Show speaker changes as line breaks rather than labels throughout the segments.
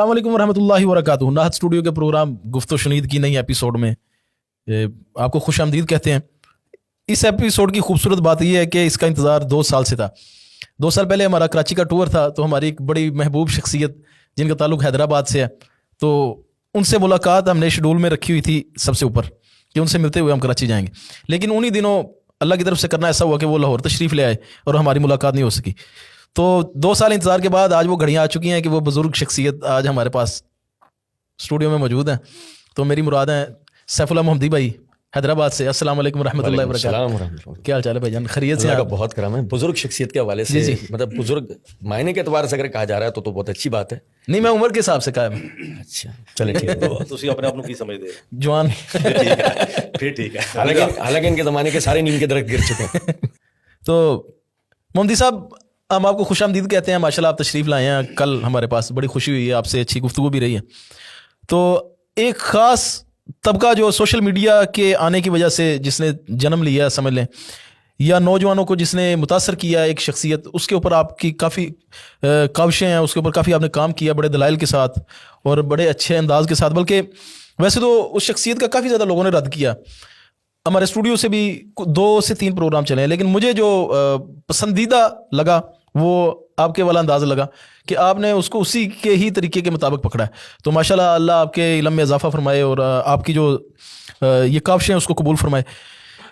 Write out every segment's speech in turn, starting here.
अस्सलाम वालेकुम रहमतुल्लाहि व बरकातुहू। नाहत स्टूडियो के प्रोग्राम गुफ्तो शुनीद की नई एपिसोड में आपको खुश आमदीद कहते हैं। इस एपिसोड की खूबसूरत बात यह है कि इसका इंतज़ार 2 साल से था। 2 साल पहले हमारा कराची का टूर था, तो हमारी एक बड़ी महबूब शख्सियत जिनका ताल्लुक हैदराबाद से है, तो उनसे मुलाकात हमने शेड्यूल में रखी हुई थी सबसे ऊपर कि उनसे मिलते हुए हम कराची जाएंगे। लेकिन उन्हीं दिनों अल्लाह की तरफ से करना ऐसा हुआ कि वो लाहौर तशरीफ़ ले आए और हमारी मुलाकात नहीं हो सकी। तो 2 साल इंतज़ार के बाद आज वो घड़ियाँ आ चुकी हैं कि वो बुज़ुर्ग शख्सियत आज हमारे पास स्टूडियो में मौजूद हैं। तो मेरी मुराद हैं सैफुल्लाह मोहम्मदी भाई हैदराबाद से। अस्सलाम वालेकुम रहमतुल्लाहि व बरकातुहू। क्या हाल चाल है भाईजान, खैरियत से?
अल्लाह का बहुत करम है। बुजुर्ग शख्सियत के हवाले से, मतलब बुजुर्ग मायने के एतबार से अगर कहा जा रहा है तो बहुत अच्छी बात है।
नहीं, मैं उम्र के हिसाब से कहा है।
अच्छा चले ठीक है।
तो ਤੁਸੀਂ ਆਪਣੇ ਆਪ ਨੂੰ ਕੀ ਸਮਝਦੇ ਹੋ?
जवान।
फिर ठीक है।
हालांकि इनके ज़माने के सारे नीम के दरख्त गिर चुके हैं।
तो मोहम्मदी साहब, हम आपको खुश आमदीद कहते हैं। माशाल्लाह आप तशरीफ़ लाए हैं, कल हमारे पास बड़ी खुशी हुई है, आपसे अच्छी गुफ्तगू भी रही है। तो एक ख़ास तबका जो सोशल मीडिया के आने की वजह से जिसने जन्म लिया समझ लें, या नौजवानों को जिसने मुतासर किया एक शख्सियत, उसके ऊपर आपकी काफ़ी काविशें हैं, उसके ऊपर काफ़ी आपने काम किया बड़े दलाइल के साथ और बड़े अच्छे अंदाज के साथ। बल्कि वैसे तो उस शख्सियत का काफ़ी ज़्यादा लोगों ने रद्द किया, हमारे स्टूडियो से भी 2 से 3 प्रोग्राम चले हैं, लेकिन मुझे जो पसंदीदा लगा वो आपके वाला अंदाज़ लगा कि आपने उसको उसी के ही तरीके के मुताबिक पकड़ा है। तो माशाल्लाह अल्लाह आपके इल्म में इजाफा फरमाए और आपकी जो ये काविशें हैं उसको कबूल फरमाए।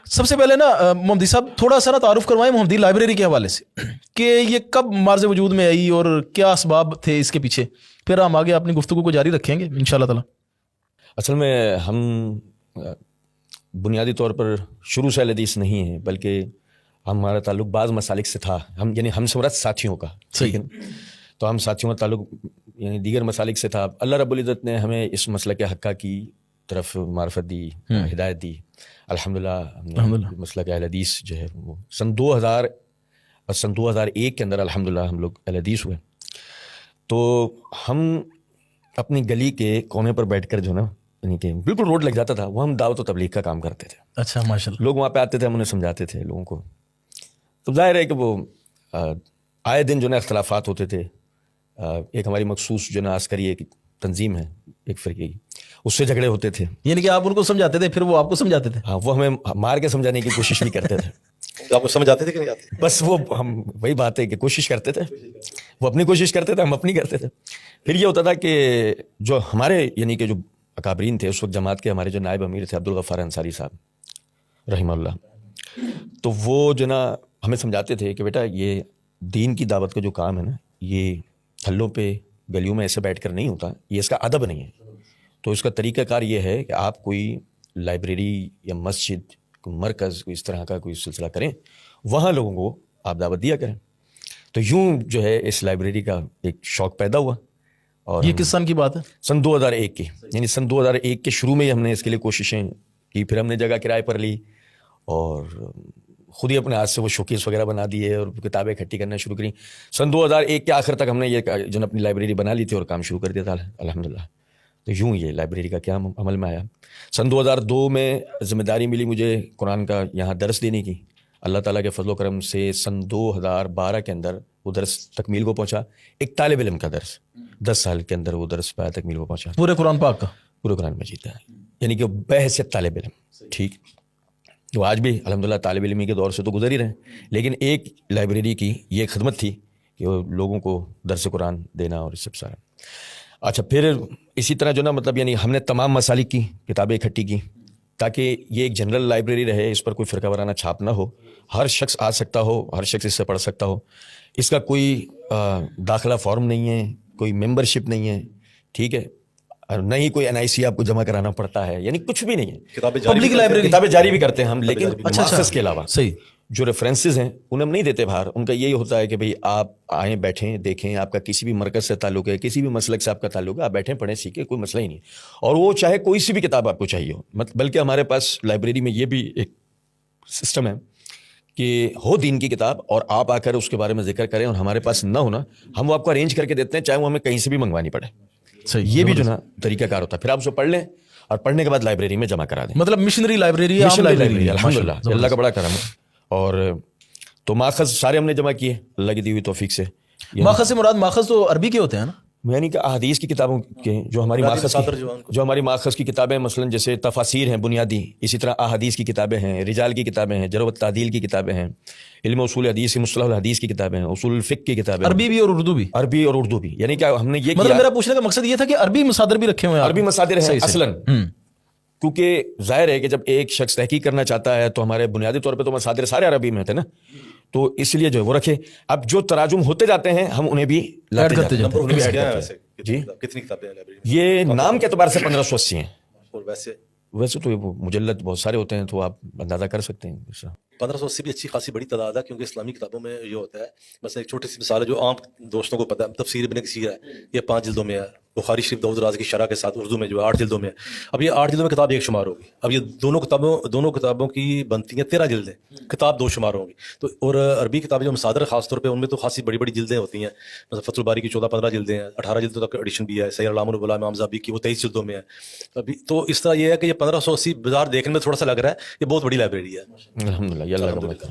सबसे पहले ना मोहम्मदी साहब, थोड़ा सा ना तारुफ करवाएं मोहम्मदी लाइब्रेरी के हवाले से कि ये कब मार्ज़ वजूद में आई और क्या असबाब थे इसके पीछे, फिर हम आगे अपनी गुफ्तगू को जारी रखेंगे इंशाअल्लाह ताला।
असल में हम बुनियादी तौर पर शुरू से हदीस नहीं है, बल्कि हमारा ताल्लुक बाज़ मसालिक से था। हम यानी हम समरत साथियों का, ठीक है, तो हम साथियों का ताल्लुक यानी दीगर मसालिक से था। अल्लाह रब्बुल इज़्ज़त ने हमें इस मसलक हक्का की तरफ मार्फत दी, हिदायत दी। अल्हम्दुलिल्लाह हमने मसलक अहल हदीस जो है वो सन 2000 और सन 2001 के अंदर अल्हम्दुलिल्लाह हम लोग अहल हदीस हुए। तो हम अपनी गली के कोने पर बैठ कर जो ना, यानी कि बिल्कुल रोड लग जाता था, वो हम दावत व तबलीग का काम करते थे।
अच्छा माशाल्लाह।
लोग वहाँ पे आते थे, हम उन्हें समझाते थे लोगों को। तो जाहिर है कि वो आए दिन जो ना इख्तलाफात होते थे। एक हमारी मखसूस जो ना आस्करी एक तंजीम है, एक फ़िरक़े की, उससे झगड़े होते थे।
यानी कि आप उनको समझाते थे, फिर वो आपको समझाते थे?
हाँ, वो हमें मार के समझाने की कोशिश भी करते थे।
तो आपको समझ आते थे कि नहीं आते?
बस वो हम वही बात है कि कोशिश करते थे, वो अपनी कोशिश करते थे, हम अपनी करते थे। फिर ये होता था कि जो हमारे यानी कि जो अकाबरीन थे उस वक्त जमात के, हमारे जो नायब अमीर थे अब्दुल गफ़ार अंसारी साहब रहमहुल्लाह, तो वो जो ना हमें समझाते थे कि बेटा ये दीन की दावत का जो काम है ना, ये थल्लों पे गलियों में ऐसे बैठ कर नहीं होता, ये इसका अदब नहीं है। तो इसका तरीक़ाकार ये है कि आप कोई लाइब्रेरी या मस्जिद, मरकज़, कोई इस तरह का कोई सिलसिला करें, वहाँ लोगों को आप दावत दिया करें। तो यूँ जो है इस लाइब्रेरी का एक शौक़ पैदा हुआ। और
ये किस सन की बात है?
सन 2001 की, यानी सन 2001 के शुरू में ही हमने इसके लिए कोशिशें की। फिर हमने जगह किराए पर ली और ख़ुद ही अपने हाथ से वो शोकेस वगैरह बना दिए और किताबें इकट्ठी करना शुरू करी। सन 2001 के आखिर तक हमने ये जो अपनी लाइब्रेरी बना ली थी और काम शुरू कर दिया था अल्हम्दुलिल्लाह। तो यूँ ये लाइब्रेरी का क्या अमल में आया। सन 2002 में ज़िम्मेदारी मिली मुझे कुरान का यहाँ दर्स देने की। अल्लाह ताला के फजल करम से सन 2012 के अंदर वो दर्स तकमील को पहुँचा। एक तालिब इल्म का दर्स 10 साल के अंदर वो दर्स पाया तकमील को पहुँचा, पूरे
कुरान पाक का,
पूरे कुरान मजीद का, यानी कि बहैसियत तालिब इल्म। ठीक, तो आज भी अल्हम्दुलिल्लाह तालिब इल्मी के दौर से तो गुजर ही रहे, लेकिन एक लाइब्रेरी की ये खिदमत थी कि वो लोगों को दर्स कुरान देना और सब सारा। अच्छा, फिर इसी तरह जो ना मतलब यानी हमने तमाम मसालिक की किताबें इकट्ठी की ताकि ये एक जनरल लाइब्रेरी रहे, इस पर कोई फ़िरका वाराना छाप ना हो, हर शख्स आ सकता हो, हर शख्स इससे पढ़ सकता हो। इसका कोई दाखिला फॉर्म नहीं है, कोई मेंबरशिप नहीं है, ठीक है, और न ही कोई NIC आपको जमा कराना पड़ता है, यानी कुछ भी नहीं है।
पब्लिक लाइब्रेरी
किताबें जारी भी करते हैं हम, लेकिन मास्टर्स के अलावा
सही
जो रेफरेंसेस हैं उन्हें हम नहीं देते बाहर। उनका यही होता है कि भाई आप आएँ, बैठें, देखें, आपका किसी भी मरकज़ से ताल्लुक़ है, किसी भी मसलक से आपका ताल्लुक़ है, आप बैठें, पढ़ें, सीखें, कोई मसला ही नहीं। और वो चाहे कोई सी भी किताब आपको चाहिए हो, बल्कि हमारे पास लाइब्रेरी में ये भी एक सिस्टम है कि हो दीन की किताब और आप आकर उसके बारे में जिक्र करें और हमारे पास ना होना, हम वो आपको अरेंज करके देते हैं, चाहे वो हमें कहीं से भी मंगवानी पड़े।
सही,
ये भी जो ना तरीक़ाकार होता है। फिर आप उसको पढ़ लें और पढ़ने के बाद लाइब्रेरी में जमा करा दें।
मतलब मिशनरी लाइब्रेरी, आम लाइब्रेरी,
अल्हम्दुलिल्लाह, अल्लाह का बड़ा करम है। और तो माखज़ सारे हमने जमा किए अल्लाह की दी हुई तौफीक से।
माखज़ से मुराद माखज़ तो अरबी के होते हैं ना?
یعنی کہ احادیث کی کتابوں کے جو ہماری
بنیادی
ماخذ
مصادر
کی
جو ہیں ان کو-
جو ہماری ماخذ کی کتابیں مثلاً جیسے تفاسیر ہیں بنیادی، اسی طرح احادیث کی کتابیں ہیں، رجال کی کتابیں ہیں، جرح و تعدیل کی کتابیں ہیں، علم اصول حدیث کی، مصطلح الحدیث کی کتابیں ہیں، اصول الفقہ کی کتابیں ہیں،
عربی بھی اور اردو بھی؟
عربی اور اردو بھی. یعنی کہ ہم نے یہ
مطلب
کیا
میرا پوچھنے کا مقصد یہ تھا کہ عربی مصادر بھی رکھے ہوئے ہیں آپ
عربی
نے؟
مصادر ہیں
صحیح، صحیح.
اصلاً،
ہم.
کیونکہ ظاہر ہے کہ جب ایک شخص تحقیق کرنا چاہتا ہے تو ہمارے بنیادی طور پہ تو مصادر سارے عربی میں ہوتے ہیں نا، تو اس لیے جو ہے وہ رکھے. اب جو تراجم ہوتے جاتے ہیں ہم انہیں بھی لاتے
کرتے
جاتے ہیں.
نمبر
انہیں بھی
19
ایڈ
کیا ہے
کرتے ہیں.
ویسے؟
جی
کتنی کتابیں ہیں لائبریری میں؟
یہ نام کے اعتبار سے 1580 ہیں.
اور
ویسے تو یہ مجلد بہت سارے ہوتے ہیں تو آپ اندازہ کر سکتے ہیں.
1580 بھی اچھی خاصی بڑی تعداد ہے، کیونکہ اسلامی کتابوں میں یہ ہوتا ہے. مثلا ایک چھوٹی سی مثال ہے جو عام دوستوں کو پتہ ہے، تفسیر ابن کثیر ہے، یہ 5 جلدوں میں ہے. بخاری شریف داؤد راز کی شرح کے ساتھ اردو میں جو ہے 8 جلدوں میں ہے. اب یہ 8 جلدوں میں کتاب ایک شمار ہوگی. اب یہ دونوں کتابوں کی بنتی ہیں 13 جلدیں، کتاب 2 شمار ہوں گی. تو اور عربی کتابیں جو مصادر خاص طور پہ ان میں تو خاصی بڑی بڑی جلدیں ہوتی ہیں. مثلا فتح الباری کی 14-15 جلدیں ہیں، 18 جلدوں تک ایڈیشن بھی ہے. سیر علام البلا امام ذہبی کی وہ 23 جلدوں میں ہے. ابھی تو اس طرح یہ ہے کہ یہ 1580 بازار دیکھنے میں تھوڑا سا لگ رہا ہے، یہ بہت بڑی لائبریری ہے.
الحمدللہ، یہ اللہ کا